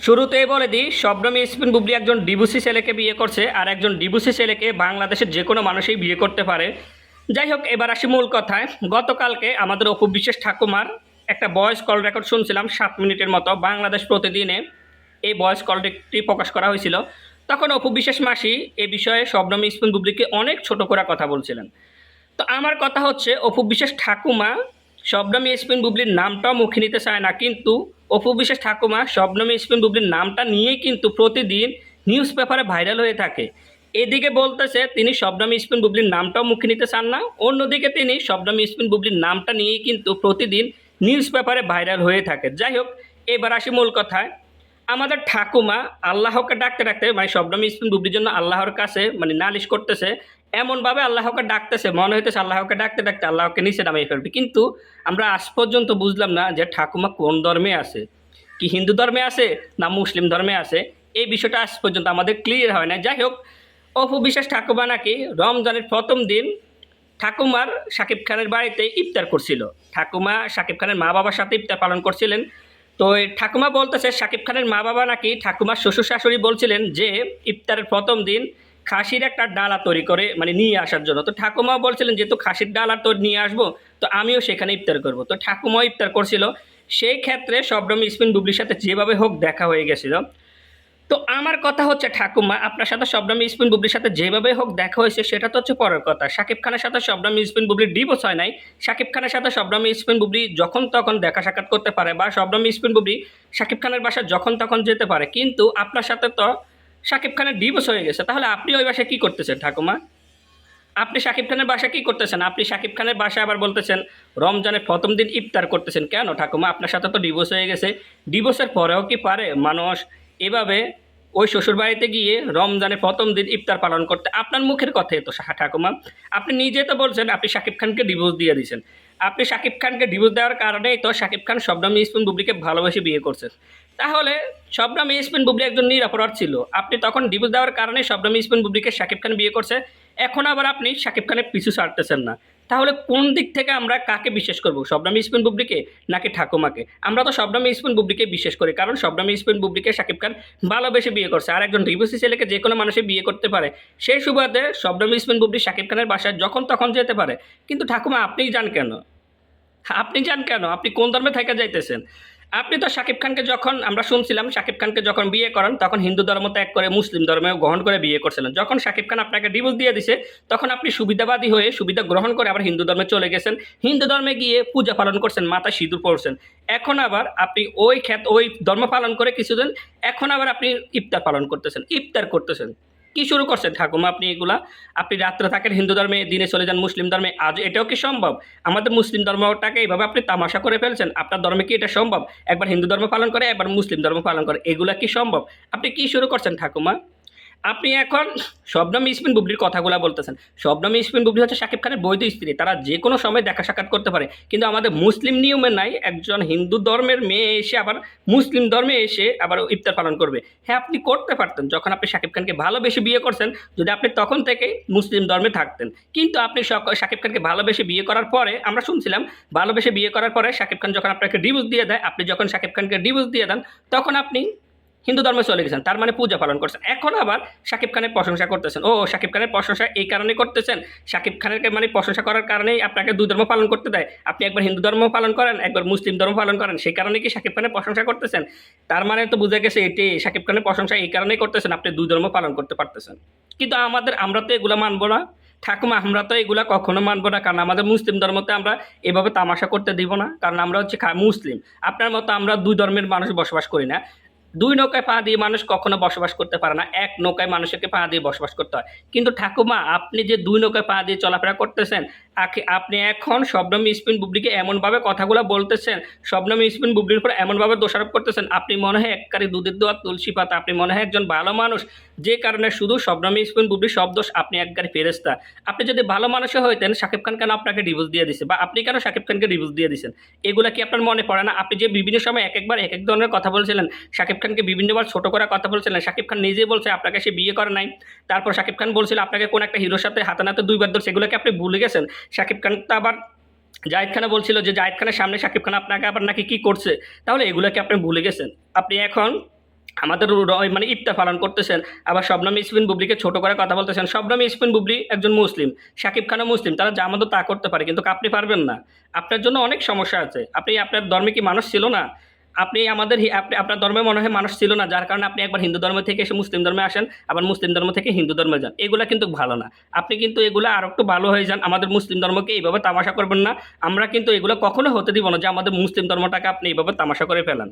শুরুতেই বলে দিই, শবনম ইয়াসমিন বুবলি একজন ডিভোর্সি ছেলেকে বিয়ে করছে, আর একজন ডিভোর্সি ছেলেকে বাংলাদেশের যে কোনো মানুষই বিয়ে করতে পারে। যাই হোক, এবার আসি মূল কথায়। গতকালকে আমাদের অপু বিশ্বাস ঠাকুমার একটা ভয়েস কল রেকর্ড শুনছিলাম 7 মিনিটের মতো, বাংলাদেশ প্রতিদিনে এই ভয়েস কলটি প্রকাশ করা হয়েছিল। তখন অপু বিশ্বাস মাসি এ বিষয়ে শবনম ইয়াসমিন বুবলিকে অনেক ছোট করে কথা বলছিলেন। তো আমার কথা হচ্ছে, অপু বিশ্বাস ঠাকুমা শবনম ইয়াসমিন বুবলির নামটাও মুখে নিতে চায় না, কিন্তু অপু বিশ্বাস ঠাকুমা শবনম ইয়াসমিন বুবলির নামটা নিয়েই কিন্তু প্রতিদিন নিউজ পেপারে ভাইরাল হয়ে থাকে। এদিকে বলতেছে তিনি শবনম ইয়াসমিন বুবলির নামটাও মুখে নিতে চান না, অন্যদিকে তিনি শবনম ইয়াসমিন বুবলির নামটা নিয়েই কিন্তু প্রতিদিন নিউজ পেপারে ভাইরাল হয়ে থাকে। যাই হোক, এবার আসি মূল কথায়। আমাদের ঠাকুমা আল্লাহকে ডাকতে ডাকতে, মানে শবনম ইয়াসমিন বুবলির জন্য আল্লাহর কাছে মানে নালিশ করতেছে, এমনভাবে আল্লাহকে ডাকতেছে মনে হইতেছে আল্লাহকে ডাকতে ডাকতে আল্লাহকে নিচে নামিয়ে ফেলবে। কিন্তু আমরা আজ পর্যন্ত বুঝলাম না যে ঠাকুমা কোন ধর্মে আছে, কি হিন্দু ধর্মে আছে না মুসলিম ধর্মে আছে। এই বিষয়টা আজ পর্যন্ত আমাদের ক্লিয়ার হয় না। যাই হোক, অপু বিশ্বাস ঠাকুমা নাকি রমজানের প্রথম দিন ঠাকুমার শাকিব খানের বাড়িতে ইফতার করছিল। ঠাকুমা শাকিব খানের মা বাবার সাথে ইফতার পালন করছিলেন। তো এই ঠাকুমা বলতেছে শাকিব খানের মা বাবা নাকি ঠাকুমার শ্বশুর শাশুড়ি বলছিলেন যে ইফতারের প্রথম দিন খাসির একটা ডালা তৈরি করে মানে নিয়ে আসার জন্য। তো ঠাকুমাও বলছিলেন যেহেতু খাসির ডালা তো নিয়ে আসবো, তো আমিও সেখানে ইফতার করব। তো ঠাকুমাও ইফতার করছিল। সেই ক্ষেত্রে শবনম ইয়াসমিন বুবলির সাথে যেভাবে হোক দেখা হয়ে গেছিল। তো আমার কথা হচ্ছে, ঠাকুমা আপনার সাথে শবনম ইয়াসমিন বুবলির সাথে যেভাবে হোক দেখা হয়েছে সেটা তো হচ্ছে পরের কথা। শাকিব খানের সাথে শবনম ইয়াসমিন বুবলির ডিভোর্স হয় নাই। শাকিব খানের সাথে শবনম ইয়াসমিন বুবলি যখন তখন দেখা সাক্ষাৎ করতে পারে, বা শবনম ইয়াসমিন বুবলি শাকিব খানের বাসায় যখন তখন যেতে পারে। কিন্তু আপনার সাথে তো শাকিব খানের ডিভোর্স হয়ে গেছে, তাহলে আপনি ওই বাসায় কী করতেছেন ঠাকুমা? আপনি শাকিব খানের বাসায় কী করতেছেন? আপনি শাকিব খানের বাসায় আবার বলতেছেন রমজানের প্রথম দিন ইফতার করতেছেন কেন ঠাকুমা? আপনার সাথে তো ডিভোর্স হয়ে গেছে। ডিভোর্সের পরেও কি পারে মানুষ এভাবে ওই শ্বশুরবাড়িতে গিয়ে রমজানের প্রথম দিন ইফতার পালন করতে? আপনার মুখের কথাই তো ঠাকুমা। আপনি নিজে তো বলছেন আপনি শাকিব খানকে ডিভোর্স দিয়ে দিয়েছেন। আপনি শাকিব খানকে ডিভোর্স দেওয়ার কারণেই তো শাকিব খান শবনম ইয়াসমিন বুবলিকে ভালোবেসে বিয়ে করছেন। তাহলে শবনম ইয়াসমিন বুবলি একজন নিরপরাধ ছিল। আপনি তখন ডিভোর্স দেওয়ার কারণে শবনম ইয়াসমিন বুবলিকে শাকিব খান বিয়ে করছে। এখন আবার আপনি শাকিব খানের পিছু ছাড়তেছেন না। তাহলে কোন দিক থেকে আমরা কাকে বিশ্বাস করব, শবনম ইয়াসমিন বুবলিকে নাকি ঠাকুমাকে? আমরা তো শবনম ইয়াসমিন বুবলিকে বিশ্বাস করি, কারণ শবনম ইয়াসমিন বুবলিকে শাকিব খান ভালোবেসে বিয়ে করছে। আর একজন ডিভোর্সি ছেলেকে যে কোনো মানুষই বিয়ে করতে পারে, সেই সুবাদে শবনম ইয়াসমিন বুবলি শাকিব খানের বাসায় যখন তখন যেতে পারে। কিন্তু ঠাকুমা আপনিই যান কেন? আপনি যান কেন? আপনি কোন ধর্মে থাইকা যাইতেছেন? আপনি তো শাকিব খানকে, যখন আমরা শুনছিলাম শাকিব খানকে যখন বিয়ে করেন তখন হিন্দু ধর্ম ত্যাগ করে মুসলিম ধর্মেও গ্রহণ করে বিয়ে করছিলেন। যখন শাকিব খান আপনাকে ডিভোর্স দিয়ে দিছে তখন আপনি সুবিধাবাদী হয়ে সুবিধা গ্রহণ করে আবার হিন্দু ধর্মে চলে গেছেন। হিন্দু ধর্মে গিয়ে পূজা পালন করছেন, মাথায় সিঁদুর পড়ছেন। এখন আবার আপনি ওই ধর্ম পালন করে কিছুদিন, এখন আবার আপনি ইফতার পালন করতেছেন, ইফতার করতেছেন। কি শুরু করছেন ঠাকুমা আপনি এগুলা? আপনি রাত্রে থাকেন হিন্দু ধর্মে, দিনে চলে যান মুসলিম ধর্মে। আজ এটাও কি সম্ভব? আমাদের মুসলিম ধর্মটাকে এইভাবে আপনি তামাশা করে ফেলছেন। আপনার ধর্মে কি এটা সম্ভব? একবার হিন্দু ধর্ম পালন করে একবার মুসলিম ধর্ম পালন করে, এগুলা কি সম্ভব? আপনি কি শুরু করছেন ঠাকুমা? আপনি এখন শবনম ইয়াসমিন বুবলির কথাগুলো বলতেছেন। শবনম ইয়াসমিন বুবলি হচ্ছে শাকিব খানের বৈধ স্ত্রী, তারা যে কোনো সময় দেখা সাক্ষাৎ করতে পারে। কিন্তু আমাদের মুসলিম নিয়মে নাই একজন হিন্দু ধর্মের মেয়ে এসে আবার মুসলিম ধর্মে এসে আবার ইফতার পালন করবে। হ্যাঁ, আপনি করতে পারতেন যখন আপনি শাকিব খানকে ভালোবেসে বিয়ে করছেন, যদি আপনি তখন থেকে মুসলিম ধর্মে থাকতেন। কিন্তু আপনি শাকিব খানকে ভালোবেসে বিয়ে করার পরে আমরা শুনছিলাম, ভালোবেসে বিয়ে করার পরে শাকিব খান যখন আপনাকে ডিভোর্স দিয়ে দেয়, আপনি যখন শাকিব খানকে ডিভোর্স দিয়ে দেন তখন আপনি হিন্দু ধর্মে চলে গেছেন, তার মানে পূজা পালন করছেন। এখন আবার শাকিব খানের প্রশংসা করতেছেন। ও, শাকিব খানের প্রশংসা এই কারণে করতেছেন, শাকিব খানের মানে প্রশংসা করার কারণেই আপনাকে দুই ধর্ম পালন করতে দেয়। আপনি একবার হিন্দু ধর্ম পালন করেন, একবার মুসলিম ধর্ম পালন করেন, সেই কারণে কি শাকিব খানের প্রশংসা করতেছেন? তার মানে তো বুঝে গেছে এটি শাকিব খানের প্রশংসা এই কারণেই করতেছেন আপনি দুই ধর্ম পালন করতে পারতেছেন। কিন্তু আমরা তো এগুলো মানবো না ঠাকুমা, আমরা তো এগুলা কখনো মানবো না, কারণ আমাদের মুসলিম ধর্মতে আমরা এভাবে তামাশা করতে দিব না, কারণ আমরা হচ্ছে মুসলিম। আপনার মতো আমরা দুই ধর্মের মানুষ বসবাস করি না। দুই নৌকায় পা দিয়ে মানুষ কখনো বসবাস করতে পারে না, এক নৌকায় মানুষকে পা দিয়ে বসবাস করতে হয়। কিন্তু ঠাকুমা আপনি যে দুই নৌকায় পা দিয়ে চলাফেরা করতেছেন, আপনি এখন শবনম ইয়াসমিন বুবলিকে এমনভাবে কথাগুলো বলতেছেন, শবনম ইয়াসমিন বুবলির উপর এমনভাবে দোষারোপ করতেছেন, আপনি মনে হয় এককারী দুধের দোয়া তুলসী পাতা। আপনি মনে হয় একজন ভালো মানুষ, যে কারণে শুধু শবনম ইয়াসমিন বুবলির সব দোষ, আপনি একবারে ফেরেস্তা। আপনি যদি ভালো মানুষও হইতেন, শাকিব খান কেন আপনাকে ডিভোর্স দিয়ে দিছে, বা আপনি কেন শাকিব খানকে ডিভোর্স দিয়ে দিয়েছেন? এগুলা কি আপনার মনে পড়ে না? আপনি যে বিভিন্ন সময় একবার এক এক ধরনের কথা বলছিলেন, শাকিব খানকে বিভিন্নবার ছোট করে কথা বলছিলেন। শাকিব খান নিজেই বলছে আপনাকে সে বিয়ে করে নাই। তারপর শাকিব খান বলছিল আপনাকে কোন একটা হিরোর সাথে হাতে নাতে দুইবার ধরছে, সেগুলোকে আপনি ভুলে গেছেন। শাকিব খান তো আবার জাহিদ খানে বলছিল যে জাহিদ খানের সামনে শাকিব খান আপনাকে আবার নাকি কি করছে, তাহলে এগুলোকে আপনি ভুলে গেছেন। আপনি এখন আমাদের মানে ইফতার পালন করতেছেন, আবার শবনম ইয়াসমিন বুবলিকে ছোট করে কথা বলতেছেন। শবনম ইয়াসমিন বুবলি একজন মুসলিম, শাকিব খানও মুসলিম, তারা যা মতো তা করতে পারে, কিন্তু আপনি পারবেন না। আপনার জন্য অনেক সমস্যা আছে। আপনি আপনার ধর্মে কি মানুষ ছিল না? আপনি আমাদের আপনি আপনার ধর্মে মনে হয় মানুষ ছিল না, যার কারণে আপনি একবার হিন্দু ধর্ম থেকে এসে মুসলিম ধর্মে আসেন, আবার মুসলিম ধর্ম থেকে হিন্দু ধর্মে যান। এগুলা কিন্তু ভালো না। আপনি কিন্তু এগুলা আরো একটু ভালো হয়ে যান। আমাদের মুসলিম ধর্মকে এইভাবে তামাশা করবেন না। আমরা কিন্তু এগুলো কখনো হতে দিব না যে আমাদের মুসলিম ধর্মটাকে আপনি এইভাবে তামাশা করে ফেলান।